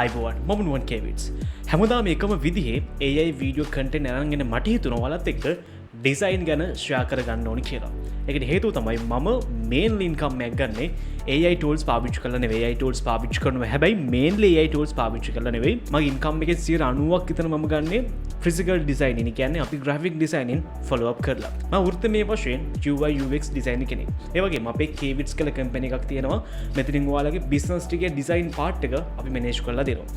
අයිබෝන් මම නුවන් කේවිට්ස් හැමදාම එකම විදිහේ AI වීඩියෝ කන්ටෙන්ට් අරන්ගෙන මට හිතුණා ඔයාලත් එක්ක ඩිසයින් ගැන ෂෙයා කරගන්න ඕනි කියලා. ඒකට හේතුව තමයි මම මේන්ලි ඉන්කම් එකක් ගන්නෙ AI tools පාවිච්චි කරලා නෙවෙයි. AI tools පාවිච්චි කරනවා හැබැයි mainly AI tools පාවිච්චි කරලා නෙවෙයි. මගේ ඉන්කම් එකේ 90%ක් විතර මම ගන්නෙ physical designing. කියන්නේ අපි graphic designing follow up කරලා. මම වෘත්තීය වශයෙන් UI UX design කෙනෙක්. ඒ වගේම අපේ Kevits කියලා කම්පැනි එකක් තියෙනවා. මෙතනින් ඔයාලගේ business ටිකේ design part එක අපි manage කරලා දෙනවා.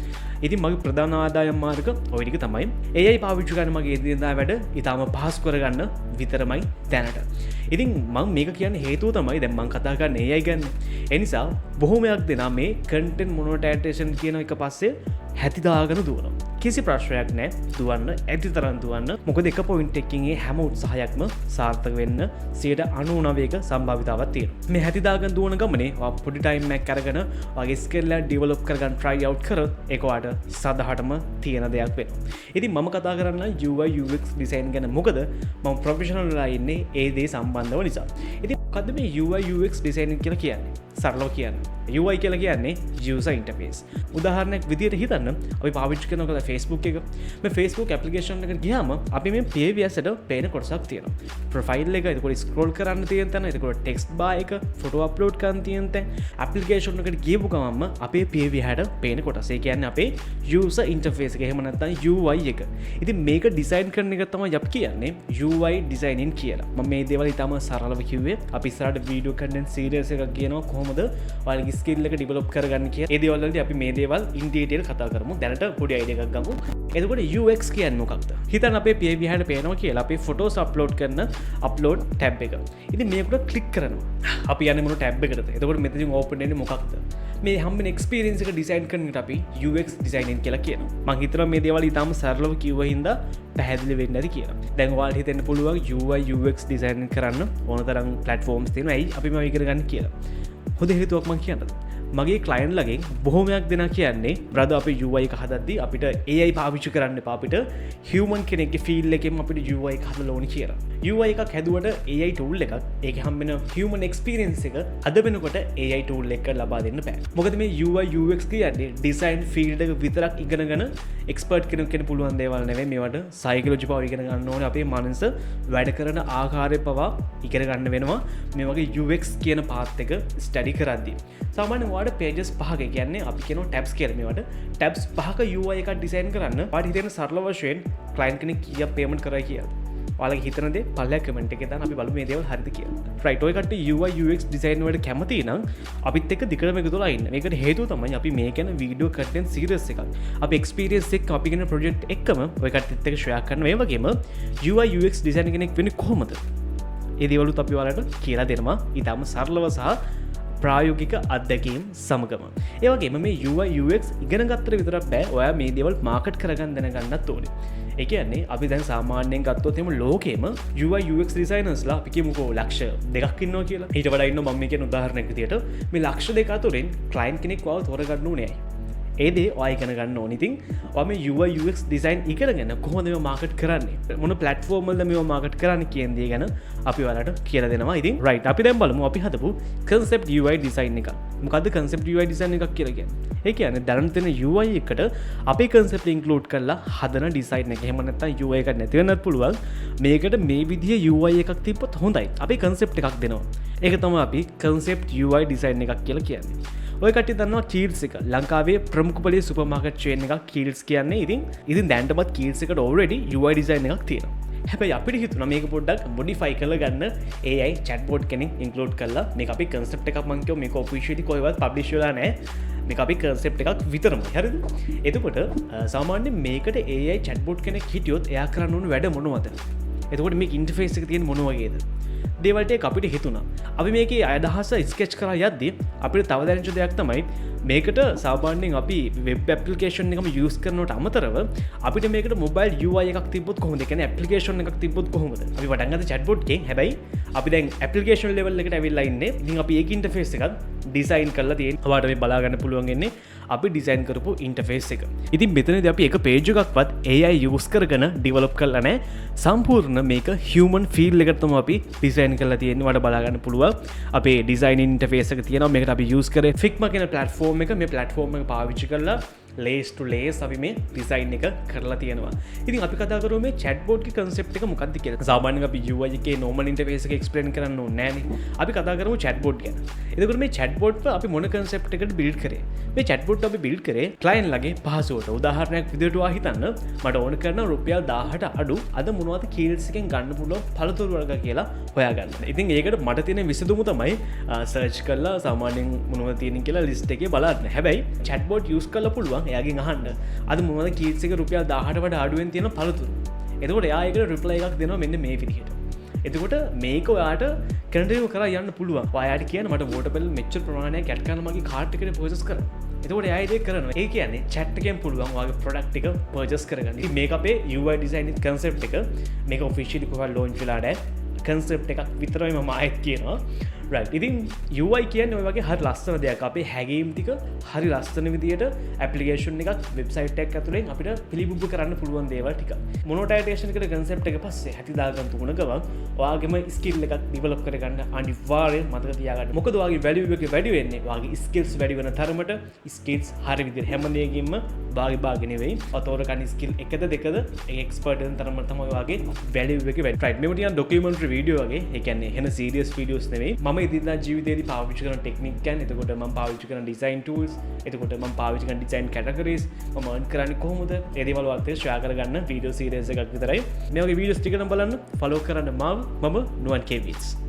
ඉතින් මගේ ප්‍රධාන ආදායම් මාර්ග ওই ටික තමයි. AI පාවිච්චි කරන මගේ එදිනෙදා වැඩ ඊටම පහසු කරගන්න විතරමයි දැනට. ඉතින් මම මේක කියන්නේ හේතුව තමයි දැන් මම කතා කරන්නේ AI ගැන. ඒ නිසා බොහොමයක් දෙනා මේ content monetization කියන එක පස්සේ හැටි දාගෙන දුවනවා. කිසි ප්‍රශ්නයක් නැහැ. දුවන්න ඇති තරම් දුවන්න. මොකද එක පොයින්ට් එකකින් ඒ හැම උත්සාහයක්ම සාර්ථක වෙන්න 99%ක සම්භාවිතාවක් තියෙනවා. මේ හැටි දාගෙන දුවන ගමනේ පොඩි ටයිම් එකක් අරගෙන වගේ ස්කිල් එක ඩෙවලොප් කරගන්න try out කරොත් ඒක ඔයාලට සදහටම තියෙන දෙයක් වෙනවා. ඉතින් මම කතා කරන්නේ UI UX design ගැන. මොකද මම ප්‍රොෆෙෂනල් වෙලා ඉන්නේ ඒ දේ සම්බන්ධව නිසා. ඉතින් මොකද්ද මේ UI UX designing කියලා කියන්නේ? සරලව කියන්නේ UI කියලා කියන්නේ user interface. උදාහරණයක් විදියට හිතන්න අපි පාවිච්චි කරන Facebook එක. මේ Facebook application එකට ගියාම අපි මේ PVS එකට පේන කොටසක් තියෙනවා. profile එක, එතකොට scroll කරන්න තියෙන තැන, එතකොට text bar එක, photo upload කරන්න තියෙන තැන, application එකට ගියපු ගමන්ම අපේ PVS එකට පේන කොටස. ඒ කියන්නේ අපේ user interface එක. එහෙම නැත්නම් UI එක. ඉතින් මේක design කරන එක තමයි අපි කියන්නේ UI designing කියලා. මම මේ දේවල් ඊටම සරලව කිව්වේ. අපි ඉස්සරහට video content series එකක් කියනවා කොහොමද ඔයාලගේ ස්කිල් එක ඩෙවලොප් කරගන්න කියලා. ඒ දේවල් වලදී අපි මේ දේවල් ඉන් ඩීටේල් කතා කරමු. දැනට පොඩි අයිඩියා එකක් ගමු. එතකොට UX කියන්නේ මොකක්ද? හිතන්න අපේ PV එකට පේනවා කියලා අපි ෆොටෝස් අප්ලෝඩ් කරන අප්ලෝඩ් ටැබ් එක. ඉතින් මේකට ක්ලික් කරනවා. අපි යන්නේ මොන ටැබ් එකකටද? එතකොට මෙතනින් ඕපන් වෙන්නේ මොකක්ද? මේ හැම්බෙන එක්ස්පීරියන්ස් එක ඩිසයින් කරන එකට අපි UX ඩිසයිනින් කියලා කියනවා. මම හිතනවා මේ දේවල් ඊටාම සරලව කිව්වා හින්දා පැහැදිලි වෙන්නේ නැති කියලා. දැන් ඔයාලට හිතෙන්න පුළුවන් UI UX ඩිසයින් කරන්න ඕන තරම් platforms තියෙනවා. ඇයි අපි මේව ඉගෙන ගන්න කියලා. හොඳ හේතුවක් මම කියන්නද? මගේ ක්ලයන්ට් ලගෙන් බොහොමයක් දෙනා කියන්නේ බ්‍රදර් අපි UI එක හදද්දී අපිට AI පාවිච්චි කරන්න එපා. අපිට human කෙනෙක්ගේ feel එකෙන් අපිට UI එක හදලා ඕනේ කියලා. UI එකක් හැදුවට AI tool එකක් ඒකේ හම්බෙන human experience එක අද වෙනකොට AI tool එක ලබා දෙන්න බෑ. මොකද මේ UI UX කියන්නේ design field එක විතරක් ඉගෙනගෙන expert කෙනෙක් වෙන්න පුළුවන් දේවල් නෙවෙයි. මේවට psychology පව ඉගෙන ගන්න ඕනේ. අපේ මනස වැඩ කරන ආකාරය පවා ඉගෙන ගන්න වෙනවා. මේ වගේ UX කියන පාත් එක ස්ටඩි කරද්දී. සාමාන්‍යයෙන් ඔයාලට pages පහක කියන්නේ අපි කියනවා tabs කියලා. මේවට tabs පහක UI එකක් ඩිසයින් කරන්න ඔයාලට හිතෙන සරල වශයෙන් client කෙනෙක් කීයක් payment කරයි කියලා. ඔයාලගේ හිතන දේ පල්ලෙහා comment එකේ දාන්න අපි බලමු මේ දේවල් හරිද කියලා. right ඔය කට්ටිය UI UX design වලට කැමති නම් අපිත් එක්ක දිගටම එකතුලා ඉන්න. මේකට හේතුව තමයි අපි මේ කියන video content series එකක්. අපි experience එක අපි කියන project එකම ඔය කට්ටියත් එක්ක share කරනවා. ඒ වගේම UI UX design කෙනෙක් වෙන්නේ කොහොමද? ඒ දේවලුත් අපි ඔයාලට කියලා දෙනවා. ඊටම සරලව සහ ප්‍රායෝගික අත්දැකීම් සමගම. ඒ වගේම මේ UI UX ඉගෙන ගත්තට විතරක් බෑ. ඔයා මේ දේවල් මාකට් කරගන්න දැනගන්නත් ඕනේ. ඒ කියන්නේ අපි දැන් සාමාන්‍යයෙන් ගත්තොත් එimhe ලෝකෙම UI UX designers ලා අපි කියමුකෝ ලක්ෂ දෙකක් ඉන්නවා කියලා. ඊට වඩා ඉන්නවා මම මේ කියන උදාහරණයක් විදියට මේ ලක්ෂ දෙක අතරින් client කෙනෙක් වව තෝරගන්න ඕනේ. ඒ දේ ඔයා ඉගෙන ගන්න ඕනේ. ඉතින් ඔයා මේ UI UX design ඉගෙනගෙන කොහොමද මේව මාකට් කරන්නේ? මොන platform වලද මේව මාකට් කරන්නේ කියන දේ ගැන අපි ඔයාලට කියලා දෙනවා. ඉතින් right අපි දැන් බලමු අපි හදපු concept UI design එක. මොකද්ද concept UI design එකක් කියලා කියන්නේ? ඒ කියන්නේ දැනට තියෙන UI එකට අපේ concept include කරලා හදන design එක. එහෙම නැත්නම් UI එකක් නැති වෙන්නත් පුළුවන්. මේකට මේ විදිහේ UI එකක් තිබ්බොත් හොඳයි. අපි concept එකක් දෙනවා. ඒක තමයි අපි concept UI design එකක් කියලා කියන්නේ. ඔය කට්ටිය දන්නවා Kiehl's එක. ලංකාවේ ප්‍රමුඛ පොලේ සුපර් මාකට් චේන් එකක් Kiehl's කියන්නේ. ඉතින් දැනටමත් Kiehl's එකට already UI design එකක් තියෙනවා. හැබැයි අපිට හිතුණා මේක පොඩ්ඩක් modify කරලා ගන්න AI chatbot කෙනෙක් include කරලා මේක අපි concept එකක් මම කියව මේක officially කොහෙවත් publish වෙලා නැහැ. මේක අපි concept එකක් විතරමයි. හරිද? එතකොට සාමාන්‍යයෙන් මේකට AI chatbot කෙනෙක් හිටියොත් එයා කරන්න ඕන වැඩ මොනවද? එතකොට මේක interface එක තියෙන මොන වගේද? දේවල්ට අපිට හිතුණා. අපි මේකේ අදහස ස්කෙච් කරලා යද්දී අපිට තව දැනෙච්ච දෙයක් තමයි මේකට සාමාන්‍යයෙන් අපි වෙබ් ඇප්ලිකේෂන් එකම යූස් කරනවට අමතරව අපිට මේකට මොබයිල් UI එකක් තිබ්බොත් කොහොමද? කියන්නේ ඇප්ලිකේෂන් එකක් තිබ්බොත් කොහොමද? අපි පටන් ගත්ත chatbot එකෙන්. හැබැයි අපි දැන් ඇප්ලිකේෂන් ලෙවල් එකට ඇවිල්ලා ඉන්නේ. ඉතින් අපි ඒක ඉන්ටර්ෆේස් එකක් ඩිසයින් කරලා තියෙන. ඔයාලට මේ බලා ගන්න පුළුවන් ඉන්නේ අපි ඩිසයින් කරපු ඉන්ටර්ෆේස් එක. ඉතින් මෙතනදී අපි එක page එකක්වත් AI යූස් කරගෙන ඩෙවලොප් කරලා නැහැ. සම්පූර්ණ මේක human feel එකට තමයි අපි ඩිසයින් කරලා තියෙන්නේ. ඔයාලට බලා ගන්න පුළුවන්. අපේ ඩිසයින් ඉන්ටර්ෆේස් එක තියෙනවා. මේකට අපි යූස් කරේ Figma කියන platform එක. මේ platform එක පාවිච්චි කරලා ලේස් ටු ලේස් අපි මේ ඩිසයින් එක කරලා තියෙනවා. ඉතින් අපි කතා කරමු මේ chatbot ගේ concept එක මොකක්ද කියලා. සාමාන්‍යයෙන් අපි UI එකේ normal interface එක explain කරන්න ඕනේ නෑනේ. අපි කතා කරමු chatbot ගැන. එතකොට මේ chatbot එක අපි මොන concept එකකට build කරේ? මේ chatbot අපි build කරේ client ලගේ පහසුවට. උදාහරණයක් විදිහට ඔයා හිතන්න මට ඕන කරන රුපියල් 1000ට අඩු අද මොනවද keywords එකෙන් ගන්න පුළුවන් පළතුරු වර්ග කියලා හොයාගන්න. ඉතින් ඒකට මට තියෙන විසඳුම තමයි search කරලා සාමාන්‍යයෙන් මොනවද තියෙන කියලා list එකේ බලන්න. හැබැයි chatbot use කරලා පුළුවන් එයාගෙන් අහන්න අද මොනවද keywords එක රුපියල් 1000ට වඩා අඩුවෙන් තියෙන පළතුරු. එතකොට එයා ඒකට reply එකක් දෙනවා මෙන්න මේ විදිහට. එතකොට මේක ඔයාට කන්ටිනියු කරලා යන්න පුළුවන්. ඔයාට කියන්න මට water bill මෙච්චර ප්‍රමාණයක් ඇඩ් කරන්න මගේ cart එකට purchase කරන්න. එතකොට එයා ඒක කරනවා. ඒ කියන්නේ chat එකෙන් පුළුවන් ඔයාගේ product එක purchase කරගන්න. ඉතින් මේක අපේ UI design concept එක. මේක officially කොහොමද launch වෙලා නැහැ. concept එකක් විතරයි මම ආයෙත් කියනවා. right. ඉතින් UI කියන්නේ ඔය වගේ හරි ලස්සන දෙයක්. අපේ හැගීම් ටික හරි ලස්සන විදියට application එකක් website එකක් ඇතුලෙන් අපිට පිළිබිඹු කරන්න පුළුවන් දේවල් ටික. monetization එකට concept එක පස්සේ හැටි දාගන්න තුන ගමන් ඔයාගේම skill එකක් develop කරගන්න අනිවාර්යෙන් මතක තියාගන්න. මොකද ඔයාගේ value එක වැඩි වෙන්නේ ඔයාගේ skills වැඩි වෙන තරමට skills හරි විදියට හැම දෙයකින්ම භාගි නෙවෙයි. අතෝර ගන්න skill එකද දෙකද ඒ expert වෙන තරමට තමයි ඔයාගේ value එක වැඩි. right. මේක ටිකක් documentary video වගේ. ඒ කියන්නේ එහෙන serious videos නෙවෙයි. මම ඉදිරියදා ජීවිතේදී පාවිච්චි කරන ටෙක්නික් ගැන, එතකොට මම පාවිච්චි කරන ඩිසයින් ටූල්ස්, එතකොට මම පාවිච්චි කරන ඩිසයින් කැටගරීස්, මම earn කරන්නේ කොහොමද? ඒ දේවල් ඔයත් එක්ක share කරගන්න වීඩියෝ සීරීස් එකක් විතරයි. මේ වගේ වීඩියෝස් ටික නම් බලන්න, follow කරන්න මම නුවන් KVits.